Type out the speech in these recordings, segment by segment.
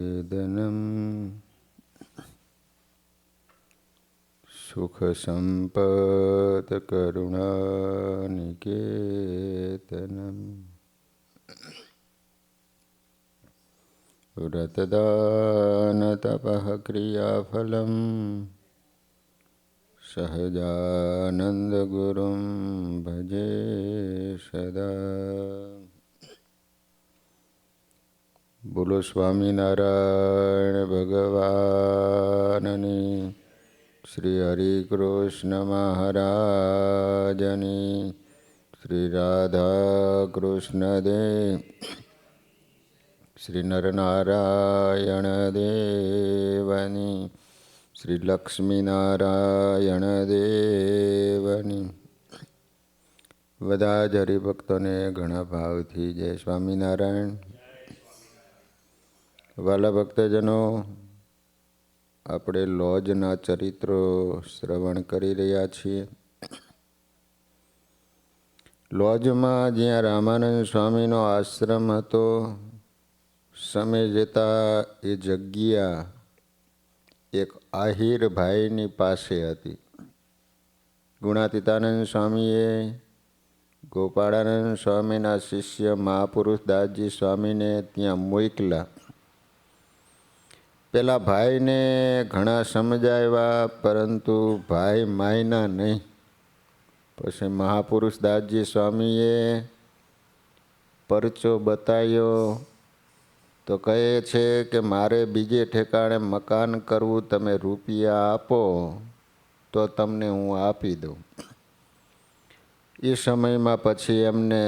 वेदनं सुखसम्पत्करुणानिकेतनं व्रतदानतपः क्रियाफलं सहजानन्दगुरुं भजे सदा। बोलो स्वामीनारायण भगवाननी, श्री हरि कृष्ण महाराजनी, श्री राधा कृष्ण देव, श्री नरनारायण देवनी, श्री लक्ष्मीनारायण देवनी। બધા જ હરિભક્તોને ઘણા ભાવથી જય સ્વામિનારાયણ। વાલા ભક્તજનો, આપણે લોજના ચરિત્રો શ્રવણ કરી રહ્યા છીએ। લોજમાં જ્યાં રામાનંદ સ્વામીનો આશ્રમ હતો, સમય જતાં એ જગ્યા એક આહિર ભાઈની પાસે હતી। ગુણાતીતાનંદ સ્વામીએ ગોપાળાનંદ સ્વામીના શિષ્ય મહાપુરુષ દાસજી સ્વામીને ત્યાં મોકલા। પેલા ભાઈને ઘણા સમજાવ્યા, પરંતુ ભાઈ માયના નહીં। પછી મહાપુરુષ દાસજી સ્વામીએ પરચો બતાવ્યો તો કહે છે કે મારે બીજે ઠેકાણે મકાન કરવું, તમે રૂપિયા આપો તો તમને હું આપી દઉં। એ સમયમાં પછી એમને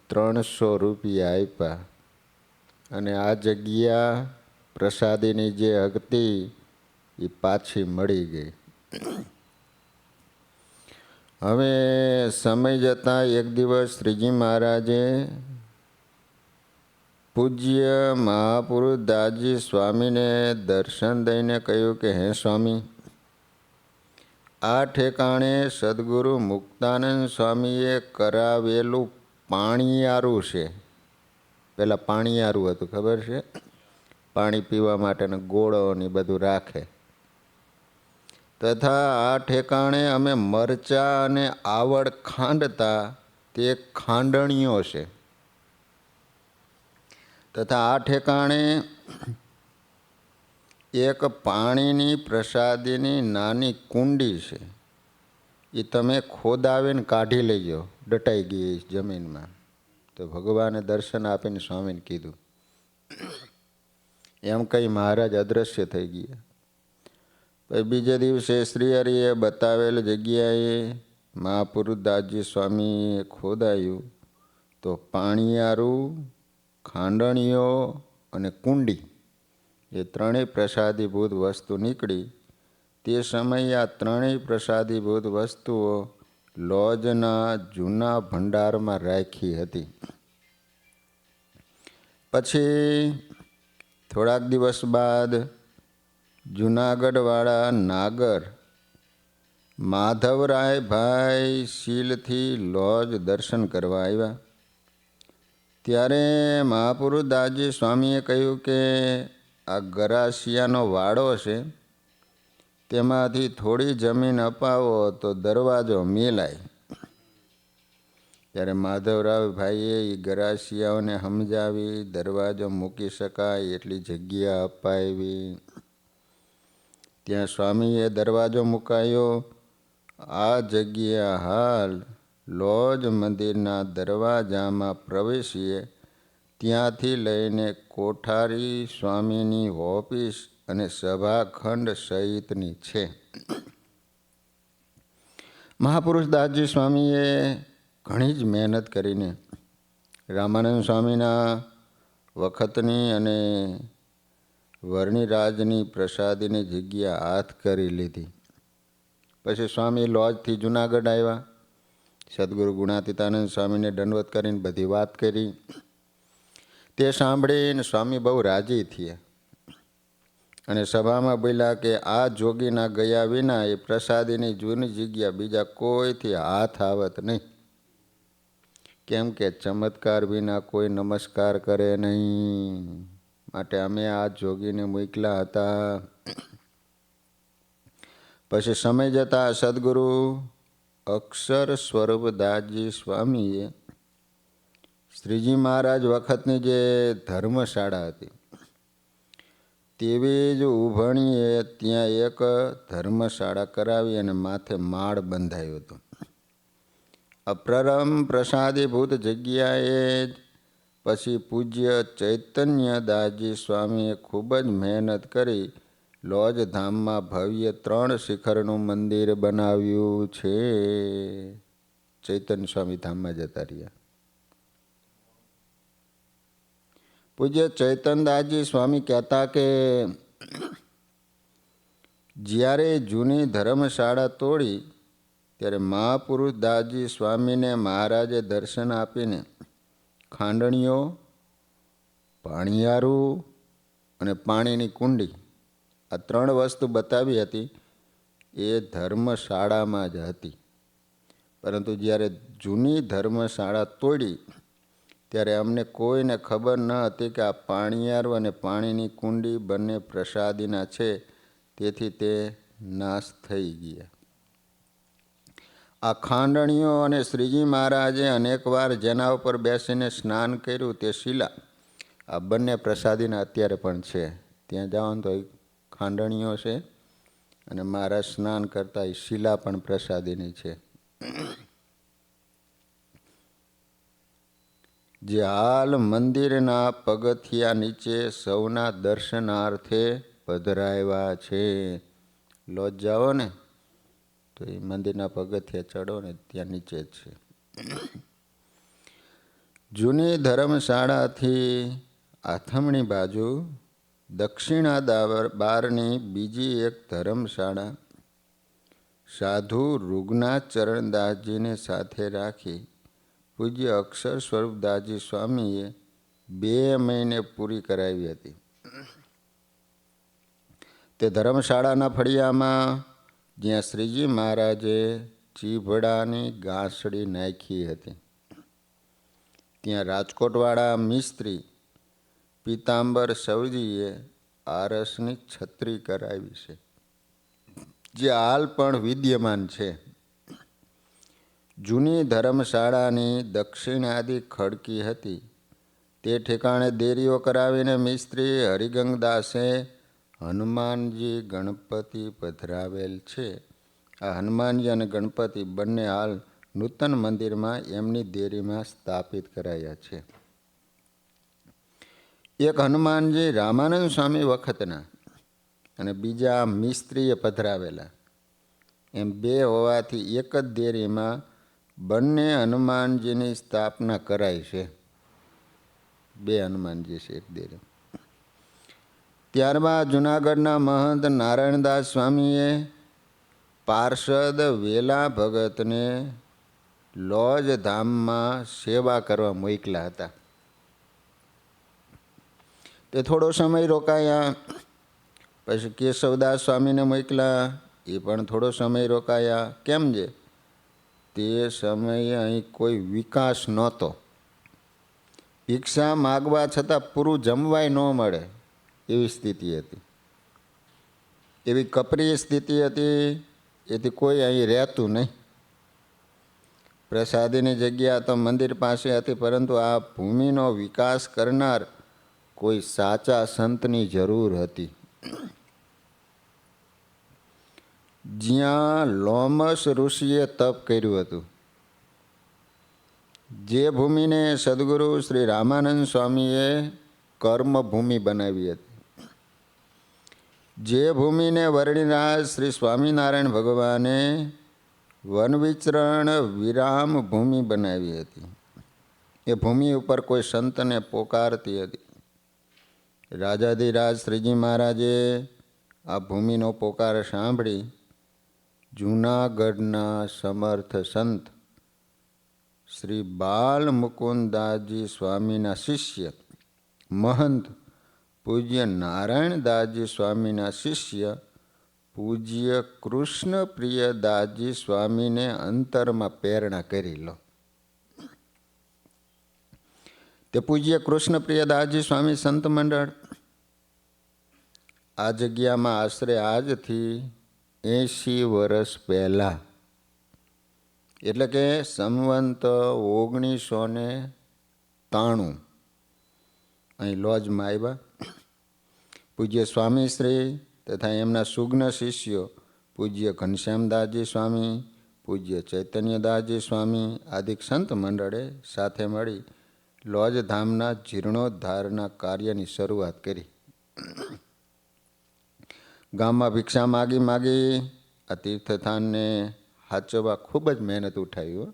300 રૂપિયા આપ્યા અને આ જગ્યા પ્રસાદીની જે હતી એ પાછી મળી ગઈ। હવે સમય જતાં એક દિવસ શ્રીજી મહારાજે પૂજ્ય મહાપુરુષ દાસજી સ્વામીને દર્શન દઈને કહ્યું કે હે સ્વામી, આ ઠેકાણે સદગુરુ મુક્તાનંદ સ્વામીએ કરાવેલું પાણીયારું છે। પહેલાં પાણીયારું હતું, ખબર છે? પાણી પીવા માટેનો ગોળો ને બધું રાખે। તથા આ ઠેકાણે અમે મરચાં અને આવડ ખાંડતા તે ખાંડણીઓ છે। તથા આ ઠેકાણે એક પાણીની પ્રસાદીની નાની કુંડી છે, એ તમે ખોદાવીને કાઢી લેજો, દટાઈ ગઈ જમીનમાં। તો ભગવાને દર્શન આપીને સ્વામીને કીધું। એમ કહી મહારાજ અદૃશ્ય થઈ ગયા। પછી બીજે દિવસે શ્રીહરિએ બતાવેલ જગ્યાએ મહાપુરુષ દાસજી સ્વામીએ ખોદાયું તો પાણીયારું, ખાંડણીઓ અને કુંડી એ ત્રણેય પ્રસાદીભૂત વસ્તુ નીકળી। તે સમયે આ ત્રણેય પ્રસાદીભૂત વસ્તુઓ લોજના જૂના ભંડારમાં રાખી હતી। પછી થોડાક દિવસ બાદ જૂનાગઢવાળા નાગર માધવરાય ભાઈ શીલથી લોજ દર્શન કરવા આવ્યા। ત્યારે મહાપુરુષ દાસજી સ્વામીએ કહ્યું કે આ ગરાસિયાનો વાડો છે, તેમાંથી થોડી જમીન અપાવો તો દરવાજો મેલાય। ત્યારે માધવરાવ ભાઈએ એ ગરાસિયાઓને સમજાવી દરવાજો મૂકી શકાય એટલી જગ્યા અપાવી। ત્યાં સ્વામીએ દરવાજો મુકાયો। આ જગ્યા હાલ લોજ મંદિરના દરવાજામાં પ્રવેશીએ ત્યાંથી લઈને કોઠારી સ્વામીની ઓફિસ અને સભાખંડ સહિતની છે। મહાપુરુષ દાસજી સ્વામીએ ઘણી જ મહેનત કરીને રામાનંદ સ્વામીના વખતની અને વર્ણિરાજની પ્રસાદીની જગ્યા હાથ કરી લીધી। પછી સ્વામી લોજથી જૂનાગઢ આવ્યા। સદગુરુ ગુણાતીતાનંદ સ્વામીને દંડવત કરીને બધી વાત કરી। તે સાંભળીને સ્વામી બહુ રાજી થયા અને સભામાં બોલ્યા કે આ જોગીના ગયા વિના એ પ્રસાદીની જૂની જગ્યા બીજા કોઈથી હાથ આવત નહીં। કેમ કે ચમત્કાર વિના કોઈ નમસ્કાર કરે નહીં। માટે અમે આ જોગીને મોકલા હતા. પછી સમય જતાં સદગુરુ અક્ષર સ્વરૂપદાસજી સ્વામીએ શ્રીજી મહારાજ વખતની જે ધર્મશાળા હતી તેવી જ ઉભણીએ ત્યાં એક ધર્મશાળા કરાવી અને માથે માળ બંધાયો હતો. અપ્રરમ પ્રસાદીભૂત જગ્યાએ જ પછી પૂજ્ય ચૈતન્યદાસજી સ્વામીએ ખૂબ જ મહેનત કરી લોજ ધામમાં ભવ્ય 3 શિખરનું મંદિર બનાવ્યું છે. ચૈતન્ય સ્વામી ધામમાં જતા રહ્યા. પૂજ્ય ચૈતનદાસજી સ્વામી કહેતા કે જ્યારે જૂની ધર્મશાળા તોડી ત્યારે મહાપુરુષ દાસજી સ્વામીને મહારાજે દર્શન આપીને ખાંડણીઓ, પાણિયારું અને પાણીની કુંડી આ 3 વસ્તુ બતાવી હતી. એ ધર્મશાળામાં જ હતી. પરંતુ જ્યારે જૂની ધર્મશાળા તોડી ત્યારે અમને કોઈને ખબર ન હતી કે આ પાણિયારું અને પાણીની કુંડી બંને પ્રસાદીના છે, તેથી તે નાશ થઈ ગયા. આ ખાંડણીઓ અને શ્રીજી મહારાજે અનેકવાર જેના ઉપર બેસીને સ્નાન કર્યું તે શિલા આ બંને પ્રસાદીના અત્યારે પણ છે. ત્યાં જાઓ તો ખાંડણીઓ છે અને મહારાજ સ્નાન કરતા એ શિલા પણ પ્રસાદીની છે. જે હાલ મંદિરના પગથિયા નીચે સૌના દર્શનાર્થે પધરાવ્યા છે. લોજ જાઓ ને તો એ મંદિરના પગથિયા ચડો ને ત્યાં નીચે જ છે. જૂની ધર્મશાળાથી આથમણી બાજુ દક્ષિણા બારની બીજી એક ધર્મશાળા સાધુ રૂગનાથ ચરણદાસજીને સાથે રાખી પૂજ્ય અક્ષર સ્વરૂપદાસજી સ્વામીએ 2 મહિને પૂરી કરાવી હતી. તે ધર્મશાળાના ફળિયામાં જ્યાં શ્રીજી મહારાજે ચીભડાની ગાંસડી નાખી હતી ત્યાં રાજકોટવાળા મિસ્ત્રી પીતાંબર સવજીએ આરસની છત્રી કરાવી છે, જે હાલ પણ વિદ્યમાન છે. જૂની ધર્મશાળાની દક્ષિણાદી ખડકી હતી તે ઠેકાણે દેરીઓ કરાવીને મિસ્ત્રી હરિગંગદાસે હનુમાનજી ગણપતિ પધરાવેલ છે. આ હનુમાનજી અને ગણપતિ બંને હાલ નૂતન મંદિરમાં એમની દેરીમાં સ્થાપિત કરાયા છે. એક હનુમાનજી રામાનંદ સ્વામી વખતના અને બીજા મિસ્ત્રીએ પધરાવેલા એમ 2 હોવાથી એક જ દેરીમાં બંને હનુમાનજીની સ્થાપના કરાઈ છે. 2 હનુમાનજી છે એક દેરી. ત્યારબાદ જૂનાગઢના મહંત નારાયણદાસ સ્વામીએ પાર્ષદ વેલા ભગતને લોજ ધામમાં સેવા કરવા મોકલ્યા હતા. તે થોડો સમય રોકાયા. પછી કેશવદાસ સ્વામીને મોકલ્યા, એ પણ થોડો સમય રોકાયા. કેમ છે? તે સમયે અહીં કોઈ વિકાસ નહોતો. ભિક્ષા માગવા છતાં પૂરું જમવાય ન મળે એવી સ્થિતિ હતી. એવી કપરી સ્થિતિ હતી. એથી કોઈ અહીં રહેતું નહીં. પ્રસાદીની જગ્યા તો મંદિર પાસે હતી, પરંતુ આ ભૂમિનો વિકાસ કરનાર કોઈ સાચા સંતની જરૂર હતી. જ્યાં લોમસ ઋષિએ તપ કર્યું હતું, જે ભૂમિને સદગુરુ શ્રી રામાનંદ સ્વામીએ કર્મભૂમિ બનાવી હતી, જે ભૂમિને વર્ણિરાજ શ્રી સ્વામિનારાયણ ભગવાને વનવિચરણ વિરામ ભૂમિ બનાવી હતી, એ ભૂમિ ઉપર કોઈ સંતને પોકારતી હતી. રાજાધિરાજ શ્રીજી મહારાજે આ ભૂમિનો પોકાર સાંભળી જૂનાગઢના સમર્થ સંત શ્રી બાલ મુકુંદાસજી સ્વામીના શિષ્ય મહંત પૂજ્ય નારાયણદાસજી સ્વામીના શિષ્ય પૂજ્ય કૃષ્ણપ્રિયદાસજી સ્વામીને અંતરમાં પ્રેરણા કરી લો. તે પૂજ્ય કૃષ્ણપ્રિયદાસજી સ્વામી સંત મંડળ આ જગ્યામાં આશરે આજથી 80 વર્ષ પહેલાં, એટલે કે સંવંત 1993 અહીં લોજમાં આવ્યા. પૂજ્ય સ્વામીશ્રી તથા એમના સુગ્ન શિષ્યો પૂજ્ય ઘનશ્યામદાસજી સ્વામી, પૂજ્ય ચૈતન્યદાસજી સ્વામી આદિક સંત મંડળે સાથે મળી લોજધામના જીર્ણોદ્ધારના કાર્યની શરૂઆત કરી. ગામમાં ભિક્ષા માગી આ તીર્થસ્થાનને હાચવવા ખૂબ જ મહેનત ઉઠાવી.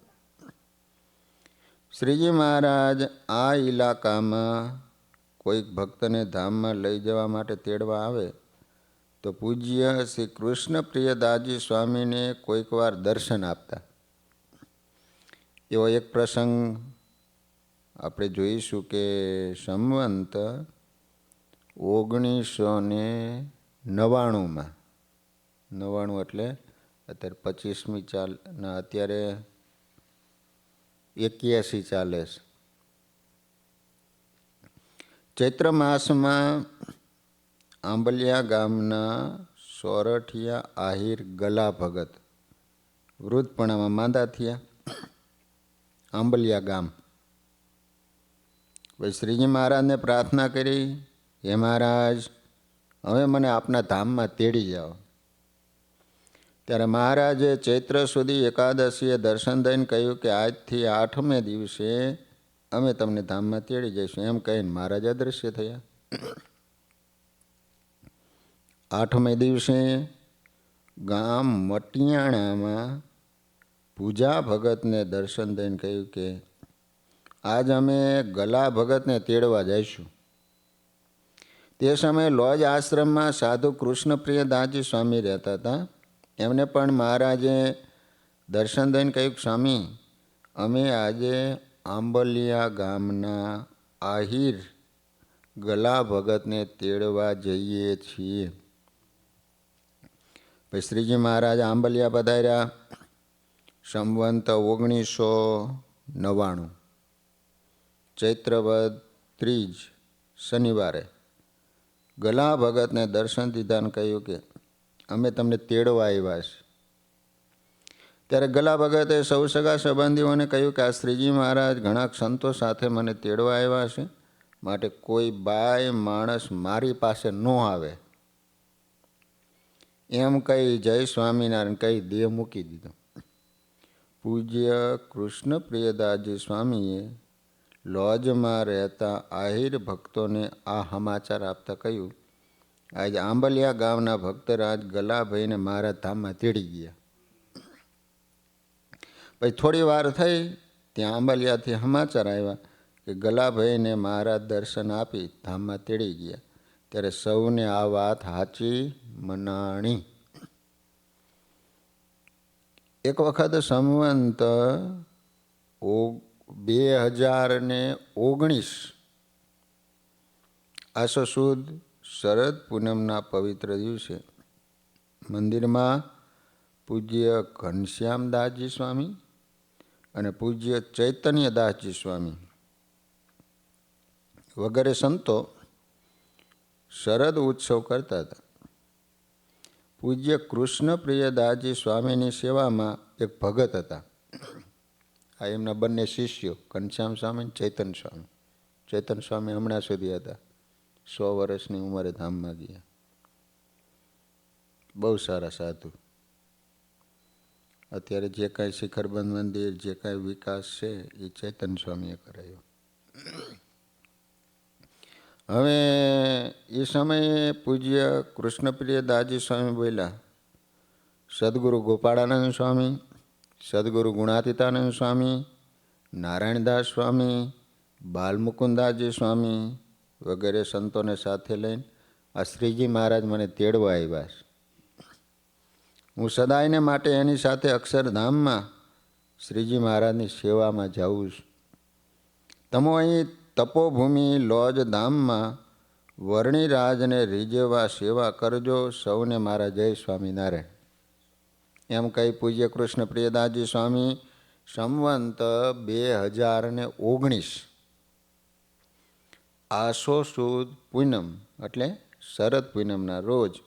શ્રીજી મહારાજ આ ઇલાકામાં કોઈક ભક્તને ધામમાં લઈ જવા માટે તેડવા આવે તો પૂજ્ય શ્રી કૃષ્ણપ્રિયદાસજી સ્વામીને કોઈક વાર દર્શન આપતા. એવો એક પ્રસંગ આપણે જોઈશું કે સંવંત 1999 99 એટલે અત્યારે 25મી ચાલના, અત્યારે 81 ચાલે છે. ચૈત્ર માસમાં આંબલિયા ગામના સોરઠિયા આહિર ગલા ભગત વૃદ્ધપણામાં માંદા થયા. આંબલિયા ગામ. ભાઈ શ્રીજી મહારાજને પ્રાર્થના કરી, હે મહારાજ હવે મને આપના ધામમાં તેડી જાઓ. ત્યારે મહારાજે ચૈત્ર સુધી એકાદશીએ દર્શન દઈને કહ્યું કે આજથી 8મે દિવસે અમે તમને ધામમાં તેડી જઈશું. એમ કહીને મહારાજ અદૃશ્ય થયા. 8મે દિવસે ગામ મટિયાણામાં પૂજા ભગતને દર્શન દઈને કહ્યું કે આજ અમે ગલા ભગતને તેડવા જઈશું. તે સમયે લોજ આશ્રમમાં સાધુ કૃષ્ણપ્રિયદાસજી સ્વામી રહેતા હતા. એમને પણ મહારાજે દર્શન દઈને કહ્યું, સ્વામી અમે આજે આંબલિયા ગામના આહિર ગલા ભગતને તેડવા જઈએ છીએ. પછી શ્રીજી મહારાજ આંબલિયા પધાર્યા. સંવંત 1999 ચૈત્રવદ 30 શનિવારે ગલા ભગતને દર્શન દીધાને કહ્યું કે અમે તમને તેડવા આવ્યા છે. ત્યારે ગલા ભગતે સૌ સગા સંબંધીઓને કહ્યું કે આ શ્રીજી મહારાજ ઘણા સંતો સાથે મને તેડવા આવ્યા છે, માટે કોઈ બાય માણસ મારી પાસે ન આવે. એમ કહી જય સ્વામિનારાયણ કહી દેહ મૂકી દીધો. પૂજ્ય કૃષ્ણપ્રિયદાસજી સ્વામીએ લોજમાં રહેતા આહિર ભક્તોને આ સમાચાર આપતા કહ્યું, આજે આંબલિયા ગામના ભક્તરાજ ગલાભાઈને મારા ધામમાં તેડી ગયા. પછી થોડી વાર થઈ ત્યાં આંબલિયાથી સમાચાર આવ્યા કે ગલાભાઈને મહારાજ દર્શન આપી ધામમાં તેડી ગયા. ત્યારે સૌને આ વાત સાચી મનાણી. એક વખત સંવંત 2019 આસો સુદ શરદ પૂનમના પવિત્ર દિવસે મંદિરમાં પૂજ્ય ઘનશ્યામદાસજી સ્વામી અને પૂજ્ય ચૈતન્યદાસજી સ્વામી વગેરે સંતો શરદ ઉત્સવ કરતા હતા. પૂજ્ય કૃષ્ણપ્રિયદાસજી સ્વામીની સેવામાં એક ભગત હતા. આ એમના બંને શિષ્યો ઘનશ્યામ સ્વામી અને ચૈતન્ય સ્વામી. ચૈતન્ય સ્વામી હમણાં સુધી હતા, 100 વર્ષની ઉંમરે ધામમાં ગયા. બહુ સારા સાધુ. અત્યારે જે કાંઈ શિખરબંધ મંદિર, જે કાંઈ વિકાસ છે એ ચૈતન્ય સ્વામીએ કરાયો. હવે એ સમયે પૂજ્ય કૃષ્ણપ્રિયદાસજી સ્વામી બોલ્યા, સદગુરુ ગોપાળાનંદ સ્વામી, સદગુરુ ગુણાતીતાનંદ સ્વામી, નારાયણદાસ સ્વામી, બાલમુકુદાસજી સ્વામી વગેરે સંતોને સાથે લઈને આ શ્રીજી મહારાજ મને તેડવા આવ્યા છે. હું સદાયને માટે એની સાથે અક્ષરધામમાં શ્રીજી મહારાજની સેવામાં જાઉં છું. તમે અહીં તપોભૂમિ લોજ ધામમાં વર્ણિરાજને રીઝવવા સેવા કરજો. સૌને મારા જય સ્વામિનારાયણ. એમ કહી પૂજ્ય કૃષ્ણપ્રિયદાસજી સ્વામી સંવંત 2019 આસો સુદ પૂનમ એટલે શરદ પૂનમના રોજ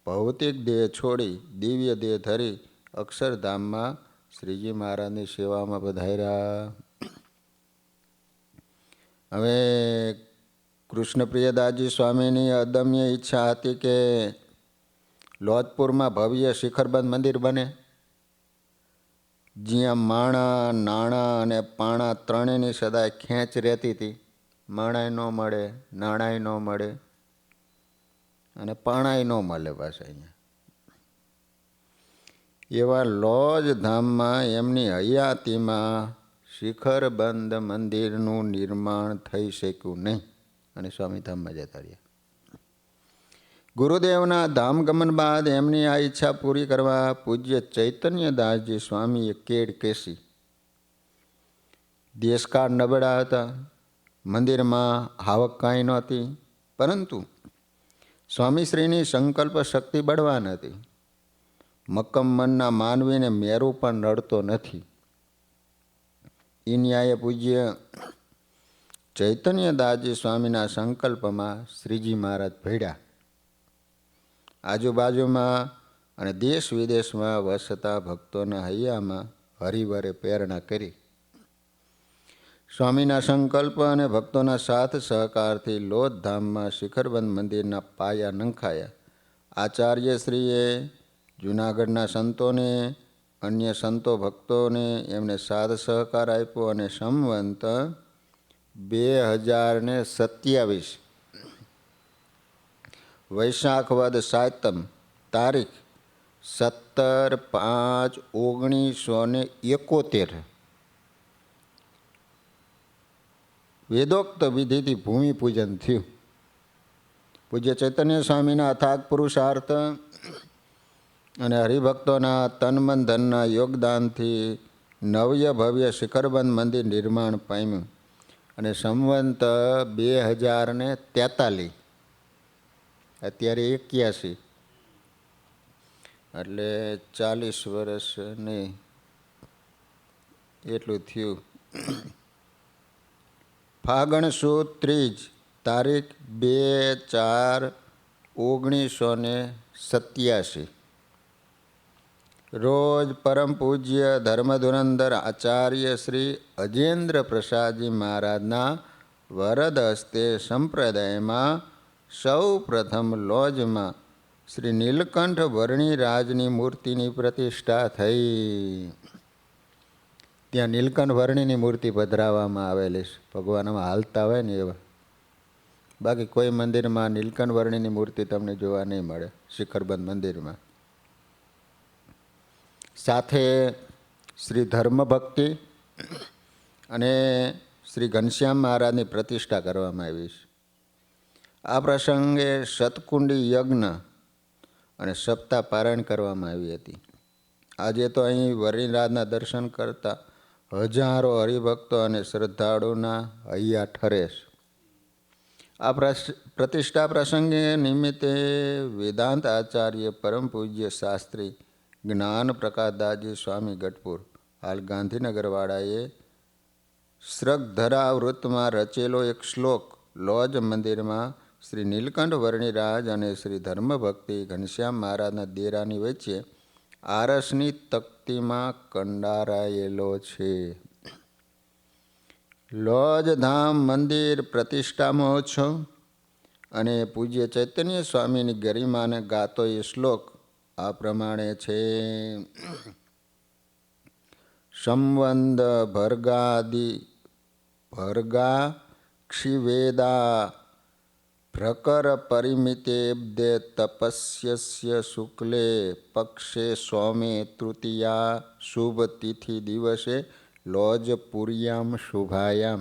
ભૌતિક દેહ છોડી દિવ્ય દેહ ધરી અક્ષરધામમાં શ્રીજી મહારાજની સેવામાં પધાર્યા. હવે કૃષ્ણપ્રિયદાસજી સ્વામીની અદમ્ય ઈચ્છા હતી કે લોજપુરમાં ભવ્ય શિખરબંધ મંદિર બને, જ્યાં માણા, નાણાં અને પાણા ત્રણેયની સદાય ખેંચ રહેતી હતી. માણાય ન મળે, નાણાંય ન મળે અને પાણાય ન મળે પાછા. અહીંયા એવા લોજ ધામમાં એમની હયાતીમાં શિખરબંધ મંદિરનું નિર્માણ થઈ શક્યું નહીં અને સ્વામીધામમાં જતા રહ્યા. ગુરુદેવના ધામગમન બાદ એમની આ ઈચ્છા પૂરી કરવા પૂજ્ય ચૈતન્યદાસજી સ્વામીએ કેડ કેસી. દેશકાળ નબળા હતા, મંદિરમાં આવક કાંઈ નહોતી, પરંતુ સ્વામીશ્રીની સંકલ્પ શક્તિ બળવાન હતી. મક્કમ મનના માનવીને મેરું પણ નડતો નથી. એ ન્યાયે પૂજ્ય ચૈતન્યદાસજી સ્વામીના સંકલ્પમાં શ્રીજી મહારાજ ભળ્યા. આજુબાજુમાં અને દેશ વિદેશમાં વસતા ભક્તોના હૈયામાં હરિવરે પ્રેરણા કરી. સ્વામીના સંકલ્પ અને ભક્તોના સાથ સહકારથી લોધધામમાં શિખરબંધ મંદિરના પાયા નંખાયા. આચાર્યશ્રીએ જૂનાગઢના સંતોને, અન્ય સંતો ભક્તોને એમને સાથ સહકાર આપ્યો અને સંવંત 2027 વૈશાખ વદ સાતમ તારીખ 17/5/1971 વેદોક્ત વિધિથી ભૂમિપૂજન થયું. પૂજ્ય ચૈતન્ય સ્વામીના અથાગ પુરુષાર્થ અને હરિભક્તોના તનમન ધનના યોગદાનથી નવ્ય ભવ્ય શિખરબંધ મંદિર નિર્માણ પામ્યું અને સંવંત 2043 અત્યારે 81 એટલે 40 વર્ષ નહીં એટલું થયું. ફાગણ સુદ 30 તારીખ 2/4/1987 રોજ પરમ પૂજ્ય ધર્મધુરંદર આચાર્ય શ્રી અજેન્દ્ર પ્રસાદજી મહારાજના વરદ હસ્તે સંપ્રદાયમાં સૌ પ્રથમ લોજમાં શ્રી નીલકંઠ વર્ણિરાજની મૂર્તિની પ્રતિષ્ઠા થઈ. ત્યાં નીલકંઠ વર્ણિની મૂર્તિ પધરાવવામાં આવેલી છે. ભગવાનમાં હાલતા હોય ને એવા. બાકી કોઈ મંદિરમાં નીલકંઠ વર્ણિની મૂર્તિ તમને જોવા નહીં મળે શિખરબંધ મંદિરમાં. સાથે શ્રી ધર્મભક્તિ અને શ્રી ઘનશ્યામ મહારાજની પ્રતિષ્ઠા કરવામાં આવી છે. આ પ્રસંગે શતકુંડી યજ્ઞ અને સપ્તાહ પારાયણ કરવામાં આવી હતી. આજે તો અહીં વર્ણિરાજના દર્શન કરતા હજારો હરિભક્તો અને શ્રદ્ધાળુના હૈયા ઠરે છે. આ પ્રતિષ્ઠા પ્રસંગે નિમિત્તે વેદાંત આચાર્ય પરમ પૂજ્ય શાસ્ત્રી જ્ઞાન પ્રકાશદાસજી સ્વામી ગઢપુર હાલ ગાંધીનગરવાળાએ શ્રગધરા વૃત્તમાં રચેલો એક શ્લોક લોજ મંદિરમાં શ્રી નીલકંઠ વર્ણિરાજ અને શ્રી ધર્મભક્તિ ઘનશ્યામ મહારાજના દેરાની વચ્ચે આરસની તકતીમાં કંડારાયેલો છે. લોજધામ મંદિર પ્રતિષ્ઠા મહોત્સવ અને પૂજ્ય ચૈતન્ય સ્વામીની ગરિમાને ગાતો એ શ્લોક આ પ્રમાણે છે. સંવંદ ભર્ગા ક્ષિવેદા ભ્રકર પરિમિતેબ્દે તપસ્યસ્ય શુક્લે પક્ષે સોમે તૃતીયા શુભ તિથિ દિવસે લોજપુર્યામ શુભાયામ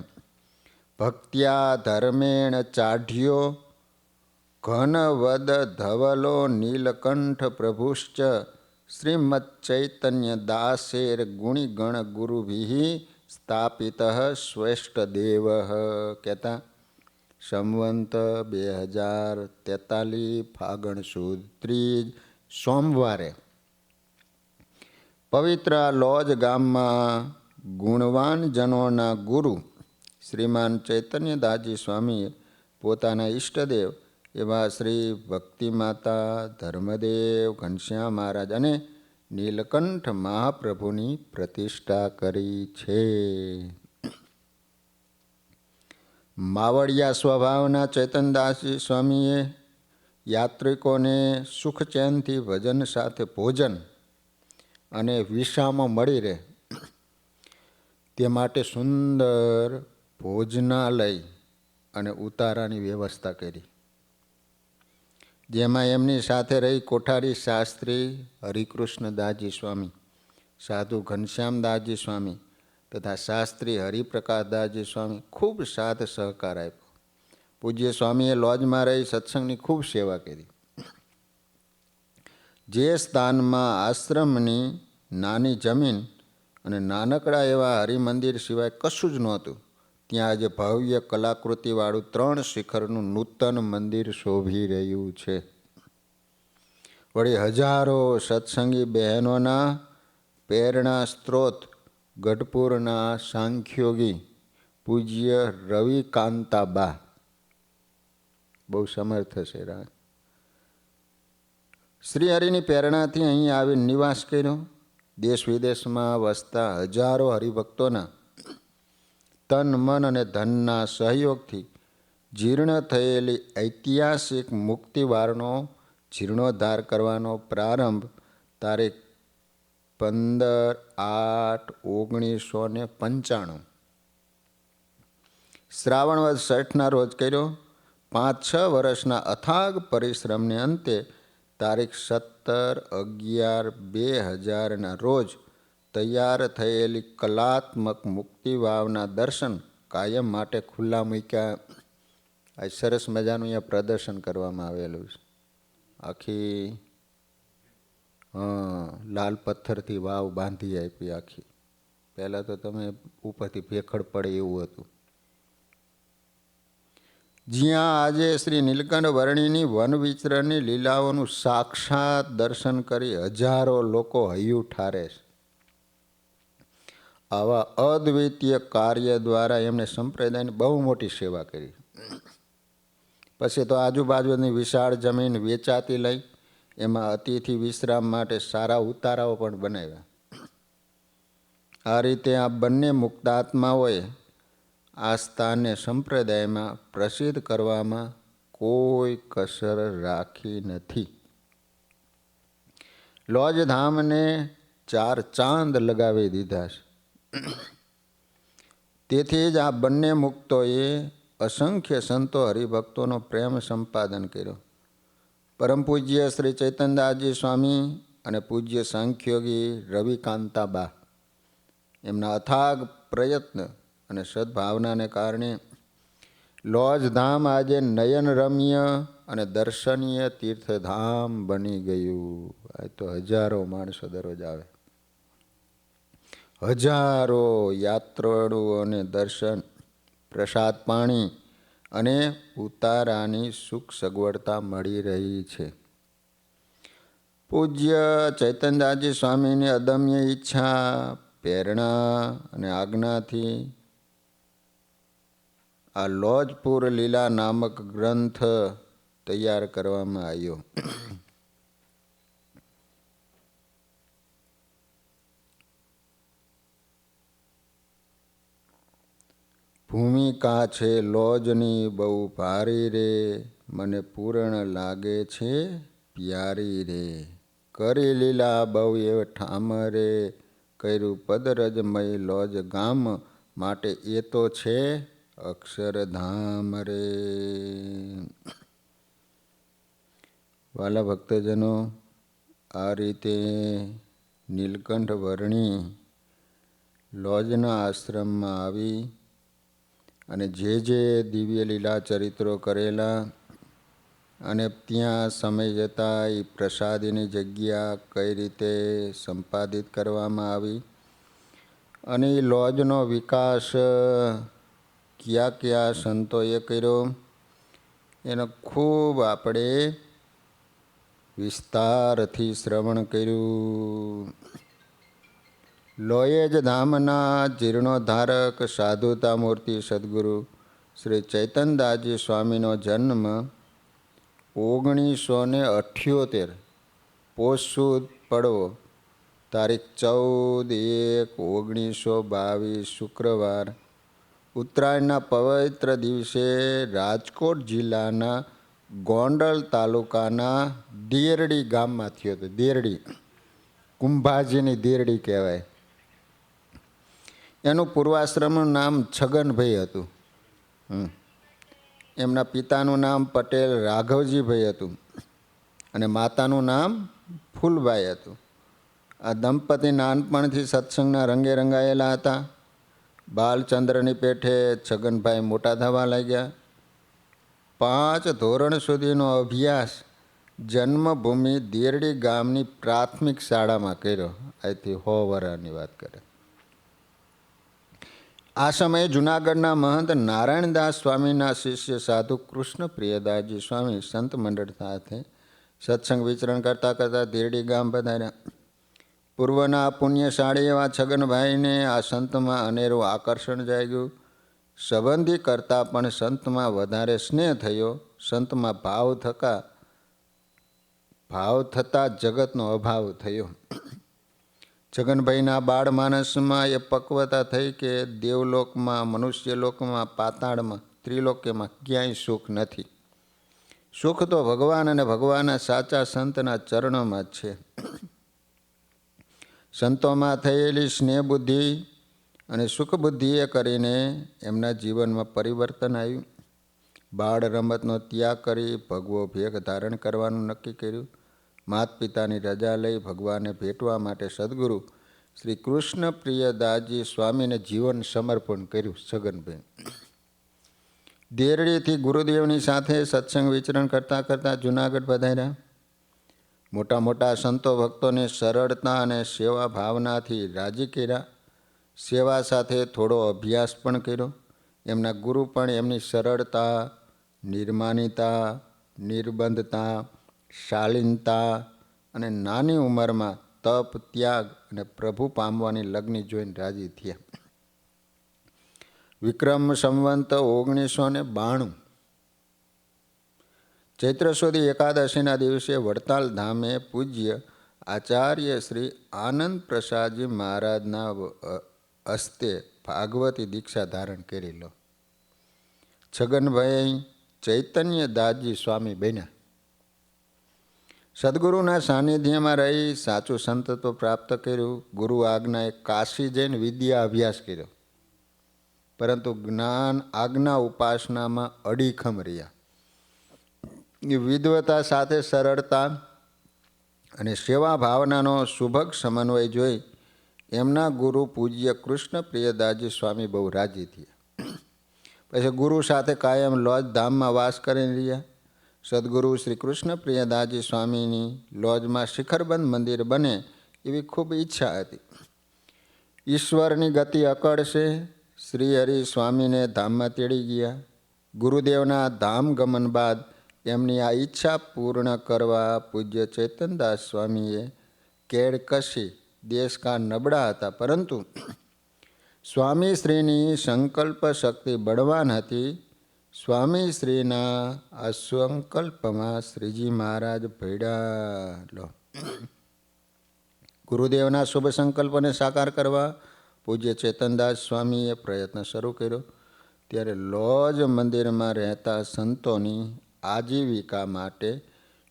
ભક્ત્યા ધર્મેણ ચાઢ્યો ઘનવદ ધવલો નીલકંઠ પ્રભુશ્ચ શ્રીમચ્ચૈતન્ય દાસેર ગુણિગણ ગુરુભિઃ સ્થાપિત શ્રેષ્ઠ દેવ. કહેતા સંવંત 2043 ફાગણ સુદ 30 સોમવારે પવિત્ર લોજ ગામમાં ગુણવાન જનોના ગુરુ શ્રીમાન ચૈતન્યદાસજી સ્વામીએ પોતાના ઈષ્ટદેવ એવા શ્રી ભક્તિમાતા ધર્મદેવ ઘનશ્યામ મહારાજ અને નીલકંઠ મહાપ્રભુની પ્રતિષ્ઠા કરી છે. માવડિયા સ્વભાવના ચૈતનદાસજી સ્વામીએ યાત્રિકોને સુખ ચેનથી ભજન સાથે ભોજન અને વિશ્રામો મળી રહે તે માટે સુંદર ભોજનાલય અને ઉતારાની વ્યવસ્થા કરી, જેમાં એમની સાથે રહી કોઠારી શાસ્ત્રી હરિકૃષ્ણદાસજી સ્વામી, સાધુ ઘનશ્યામદાસજી સ્વામી તથા શાસ્ત્રી હરિપ્રકાશદાસજી સ્વામી ખૂબ સાથ સહકાર આપ્યો. પૂજ્ય સ્વામીએ લોજમાં રહી સત્સંગની ખૂબ સેવા કરી. જે સ્થાનમાં આશ્રમની નાની જમીન અને નાનકડા એવા હરિમંદિર સિવાય કશું જ નહોતું, ત્યાં આજે ભવ્ય કલાકૃતિવાળું 3 શિખરનું નૂતન મંદિર શોભી રહ્યું છે. વળી હજારો સત્સંગી બહેનોના પ્રેરણા સ્ત્રોત ગઢપુરના સાંખ્યોગી પૂજ્ય રવિકાંતાબા બહુ સમર્થ છે. શ્રીહરિની પ્રેરણાથી અહીં આવી નિવાસ કર્યો. દેશ વિદેશમાં વસતા હજારો હરિભક્તોના તન મન અને ધનના સહયોગથી જીર્ણ થયેલી ઐતિહાસિક મુક્તિવારનો જીર્ણોદ્ધાર કરવાનો પ્રારંભ તારીખ 15/8/1995 શ્રાવણ વદ 6ના રોજ કર્યો. 5-6 વર્ષના અથાગ પરિશ્રમને અંતે તારીખ 17/11/2000ના રોજ તૈયાર થયેલી કલાત્મક મુક્તિવાવના દર્શન કાયમ માટે ખુલ્લા મૂક્યા. આ સરસ મજાનું અહીંયા પ્રદર્શન કરવામાં આવેલું છે. આખી લાલ પથ્થરથી વાવ બાંધી આપી આખી. પહેલાં તો તમે ઉપરથી ભેખડ પડે એવું હતું. જ્યાં આજે શ્રી નીલકંઠ વર્ણિની વન વિચરણની લીલાઓનું સાક્ષાત દર્શન કરી હજારો લોકો હૈયું ઠારે છે. આવા અદ્વિતીય કાર્ય દ્વારા એમણે સંપ્રદાયની બહુ મોટી સેવા કરી. પછી તો આજુબાજુની વિશાળ જમીન વેચાતી લઈ એમાં અતિથિ વિશ્રામ માટે સારા ઉતારાઓ પણ બનાવ્યા. આ રીતે આ બંને મુક્તાત્માઓએ આ સ્થાનને સંપ્રદાયમાં પ્રસિદ્ધ કરવામાં કોઈ કસર રાખી નથી. લોજધામને 4 ચાંદ લગાવી દીધા છે. તેથી જ આ બંને મુક્તોએ અસંખ્ય સંતો હરિભક્તોનો પ્રેમ સંપાદન કર્યો. પરમ પૂજ્ય શ્રી ચૈતનદાસજી સ્વામી અને પૂજ્ય સાંખ્યોગી રવિકાંતાબા એમના અથાગ પ્રયત્ન અને સદભાવનાને કારણે લોજધામ આજે નયનરમ્ય અને દર્શનીય તીર્થધામ બની ગયું. આ તો હજારો માણસો દરરોજ આવે, હજારો યાત્રાળુઓને દર્શન, પ્રસાદ પાણી અને ઉતારાની સુખ સગવડતા મળી રહી છે. પૂજ્ય ચૈતનદાસજી સ્વામીની અદમ્ય ઈચ્છા, પ્રેરણા અને આજ્ઞાથી આ લોજપુર લીલા નામક ગ્રંથ તૈયાર કરવામાં આવ્યો. ભૂમિકા છે લોજની બહુ ભારી રે, મને પૂર્ણ લાગે છે પ્યારી રે. કરી લીલા બહુ એ ઠામ રે, કર્યું પદરજમય લોજ ગામ, માટે એ તો છે અક્ષરધામ રે. વાલા ભક્તજનો, આ રીતે નીલકંઠ વર્ણી લોજના આશ્રમમાં આવી અને જે દિવ્ય લીલા ચરિત્રો કરેલા અને ત્યાં સમય જતાં એ પ્રસાદીની જગ્યા કઈ રીતે સંપાદિત કરવામાં આવી અને એ લોજનો વિકાસ કયા કયા સંતોએ કર્યો એનો ખૂબ આપણે વિસ્તારથી શ્રવણ કર્યું. લોયેજ ધામના જીર્ણોદ્ધારક સાધુતા મૂર્તિ સદગુરુ શ્રી ચૈતનદાસજી સ્વામીનો જન્મ 1978 પોષ સુદ પડવો તારીખ 14/1/1922 શુક્રવાર ઉત્તરાયણના પવિત્ર દિવસે રાજકોટ જિલ્લાના ગોંડલ તાલુકાના દેરડી ગામમાં થયો હતો. દેરડી કુંભાજીની દેરડી કહેવાય. એનું પૂર્વાશ્રમનું નામ છગનભાઈ હતું. એમના પિતાનું નામ પટેલ રાઘવજીભાઈ હતું અને માતાનું નામ ફૂલબાઈ હતું. આ દંપતી નાનપણથી સત્સંગના રંગે રંગાયેલા હતા. બાલચંદ્રની પેઠે છગનભાઈ મોટા થવા લાગ્યા. 5 ધોરણ સુધીનો અભ્યાસ જન્મભૂમિ દેરડી ગામની પ્રાથમિક શાળામાં કર્યો. અહીંથી 100 વર્ષની વાત કરે. આ સમયે જૂનાગઢના મહંત નારાયણદાસ સ્વામીના શિષ્ય સાધુ કૃષ્ણ પ્રિયદાસજી સ્વામી સંત મંડળ સાથે સત્સંગ વિચરણ કરતાં કરતાં દેરડી ગામ પધાર્યા. પૂર્વના પુણ્યશાળી એવા છગનભાઈને આ સંતમાં અનેરું આકર્ષણ જાગ્યું. સંબંધી કરતાં પણ સંતમાં વધારે સ્નેહ થયો. સંતમાં ભાવ થતાં જગતનો અભાવ થયો. છગનભાઈના બાળ માનસમાં એ પક્વતા થઈ કે દેવલોકમાં, મનુષ્યલોકમાં, પાતાળમાં, ત્રિલોક્યમાં ક્યાંય સુખ નથી. સુખ તો ભગવાન અને ભગવાનના સાચા સંતના ચરણોમાં જ છે. સંતોમાં થયેલી સ્નેહ બુદ્ધિ અને સુખ બુદ્ધિએ કરીને એમના જીવનમાં પરિવર્તન આવ્યું. બાળ રમતનો ત્યાગ કરી ભગવો ભેખ ધારણ કરવાનું નક્કી કર્યું. માત પિતાની રજા લઈ ભગવાનને ભેટવા માટે સદગુરુ શ્રી કૃષ્ણ પ્રિયદાસજી સ્વામીને જીવન સમર્પણ કર્યું. છગનભાઈ દેરડીથી ગુરુદેવની સાથે સત્સંગ વિચરણ કરતાં કરતાં જૂનાગઢ પધાર્યા. મોટા મોટા સંતો ભક્તોને સરળતા અને સેવા ભાવનાથી રાજી કર્યા. સેવા સાથે થોડો અભ્યાસ પણ કર્યો. એમના ગુરુ પણ એમની સરળતા, નિર્માનિતા, નિર્બંધતા, શાલીનતા અને નાની ઉંમરમાં તપ, ત્યાગ અને પ્રભુ પામવાની લગ્ની જોઈને રાજી થયા. વિક્રમ સંવંત 1992 ચૈત્ર સુદી એકાદશીના દિવસે વડતાલ ધામે પૂજ્ય આચાર્ય શ્રી આનંદ પ્રસાદજી મહારાજના હસ્તે ભાગવતી દીક્ષા ધારણ કરી લો. છગનભાઈ ચૈતન્યદાસજી સ્વામી બન્યા. સદગુરુના સાનિધ્યમાં રહી સાચું સંતત્વ પ્રાપ્ત કર્યું. ગુરુ આજ્ઞાએ કાશી જઈને વિદ્યા અભ્યાસ કર્યો, પરંતુ જ્ઞાન આજ્ઞા ઉપાસનામાં અડીખમ રહ્યા. વિદ્વતા સાથે સરળતા અને સેવા ભાવનાનો સુભગ સમન્વય જોઈ એમના ગુરુ પૂજ્ય કૃષ્ણ પ્રિયદાસજી સ્વામી બહુ રાજી થયા. પછી ગુરુ સાથે કાયમ લોજ ધામમાં વાસ કરી રહ્યા. સદગુરુ શ્રી કૃષ્ણ પ્રિયદાસજી સ્વામીની લોજમાં શિખરબંધ મંદિર બને એવી ખૂબ ઈચ્છા હતી. ઈશ્વરની ગતિ અકળ છે. શ્રી હરિ સ્વામીને ધામમાં તેડી ગયા. ગુરુદેવના ધામ ગમન બાદ એમની આ ઈચ્છા પૂર્ણ કરવા પૂજ્ય ચૈતનદાસ સ્વામીએ કેળ કશી. દેશકાળ નબળા હતા, પરંતુ સ્વામીશ્રીની સંકલ્પ શક્તિ બળવાન હતી. સ્વામીશ્રીના આ સંકલ્પમાં શ્રીજી મહારાજ ભેડા. ગુરુદેવના શુભ સંકલ્પને સાકાર કરવા પૂજ્ય ચેતનદાસ સ્વામીએ પ્રયત્ન શરૂ કર્યો. ત્યારે લોજ મંદિરમાં રહેતા સંતોની આજીવિકા માટે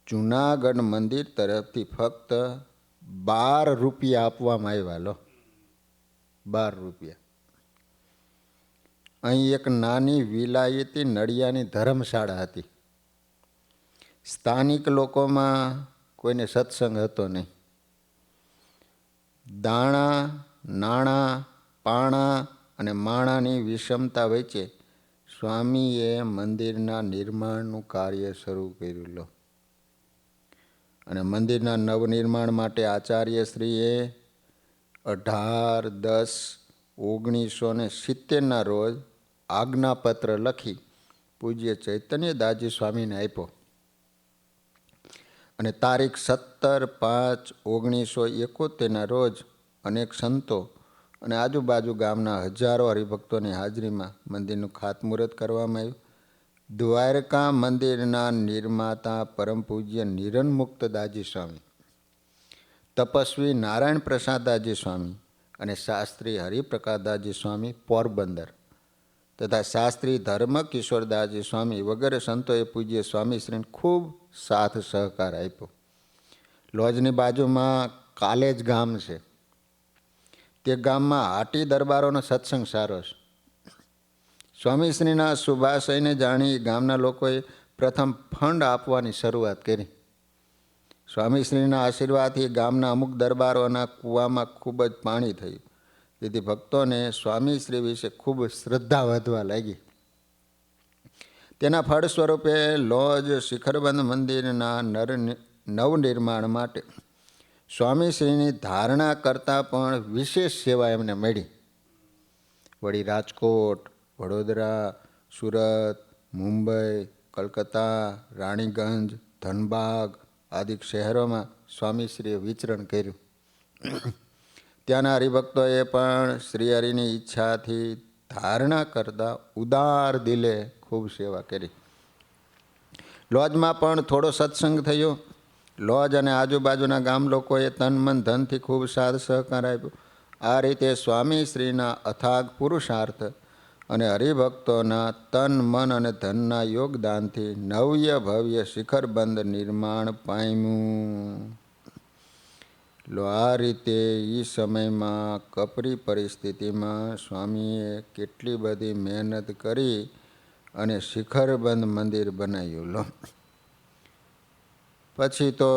જૂનાગઢ મંદિર તરફથી ફક્ત 12 રૂપિયા આપવામાં આવ્યા. 12 રૂપિયા. અહીં એક નાની વિલાયતી નડિયાની ધર્મશાળા હતી. સ્થાનિક લોકોમાં કોઈને સત્સંગ હતો નહીં. દાણા, નાણાં, પાણા અને માણાની વિષમતા વચ્ચે સ્વામીએ મંદિરના નિર્માણનું કાર્ય શરૂ કર્યું. અને મંદિરના નવનિર્માણ માટે આચાર્યશ્રીએ 18/10/1970 રોજ આજ્ઞાપત્ર લખી પૂજ્ય ચૈતન્યદાસજી સ્વામીને આપ્યો. અને તારીખ 17/5/1971 રોજ અનેક સંતો અને આજુબાજુ ગામના હજારો હરિભક્તોની હાજરીમાં મંદિરનું ખાતમુહૂર્ત કરવામાં આવ્યું. દ્વારકા મંદિરના નિર્માતા પરમ પૂજ્ય નિરંમુક્તદાસજી સ્વામી, તપસ્વી નારાયણ પ્રસાદદાસજી સ્વામી અને શાસ્ત્રી હરિપ્રકાશદાસજી સ્વામી પોરબંદર તથા શાસ્ત્રી ધર્મ કિશોરદાસજી સ્વામી વગેરે સંતોએ પૂજ્ય સ્વામીશ્રીને ખૂબ સાથ સહકાર આપ્યો. લોજની બાજુમાં કાલેજ ગામ છે. તે ગામમાં હાટી દરબારોનો સત્સંગ સારો છે. સ્વામીશ્રીના શુભાશયને જાણી ગામના લોકોએ પ્રથમ ફંડ આપવાની શરૂઆત કરી. સ્વામીશ્રીના આશીર્વાદથી ગામના અમુક દરબારોના કૂવામાં ખૂબ જ પાણી થયું. તેથી ભક્તોને સ્વામીશ્રી વિશે ખૂબ શ્રદ્ધા વધવા લાગી. તેના ફળ સ્વરૂપે લોજ શિખરબંધ મંદિરના નવનિર્માણ માટે સ્વામીશ્રીની ધારણા કરતાં પણ વિશેષ સેવા એમને મળી. વળી રાજકોટ, વડોદરા, સુરત, મુંબઈ, કલકત્તા, રાણીગંજ, ધનબાદ આદિ શહેરોમાં સ્વામીશ્રીએ વિચરણ કર્યું. ત્યાંના હરિભક્તોએ પણ શ્રીહરિની ઈચ્છાથી ધારણા કરતા ઉદાર દિલે ખૂબ સેવા કરી. લોજમાં પણ થોડો સત્સંગ થયો. લોજ અને આજુબાજુના ગામ લોકોએ તન મન ધનથી ખૂબ સાથ સહકાર આપ્યો. આ રીતે સ્વામીશ્રીના અથાગ પુરુષાર્થ અને હરિભક્તોના તન મન અને ધનના યોગદાનથી નવ્ય ભવ્ય શિખરબંધ નિર્માણ પામ્યું. આ રીતે એ સમયમાં કપરી પરિસ્થિતિમાં સ્વામીએ કેટલી બધી મહેનત કરી અને શિખરબંધ મંદિર બનાવ્યું. પછી તો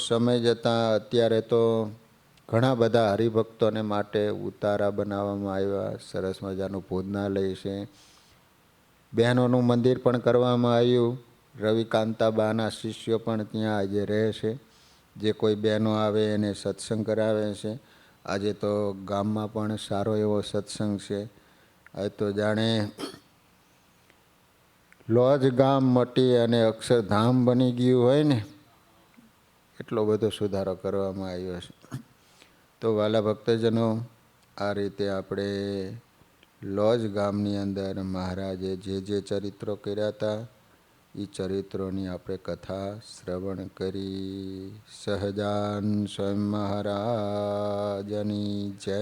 સમય જતાં અત્યારે તો ઘણા બધા હરિભક્તોને માટે ઉતારા બનાવવામાં આવ્યા. સરસ મજાનું ભોજનાલય છે. બહેનોનું મંદિર પણ કરવામાં આવ્યું. રવિકાંતાબાના શિષ્યો પણ ત્યાં આજે રહે છે. જે કોઈ બહેનો આવે એને સત્સંગ કરાવે છે. આજે તો ગામમાં પણ સારો એવો સત્સંગ છે. હવે તો જાણે લોજ ગામ મટી અને અક્ષરધામ બની ગયું હોય ને, એટલો બધો સુધારો કરવામાં આવ્યો છે. તો વાલા ભક્તજનો, આ રીતે આપણે લોજ ગામની અંદર મહારાજે જે ચરિત્રો કર્યા હતા એ ચરિત્રોની આપણે કથા શ્રવણ કરી. સહજાન સ્વયં મહારાજની જય.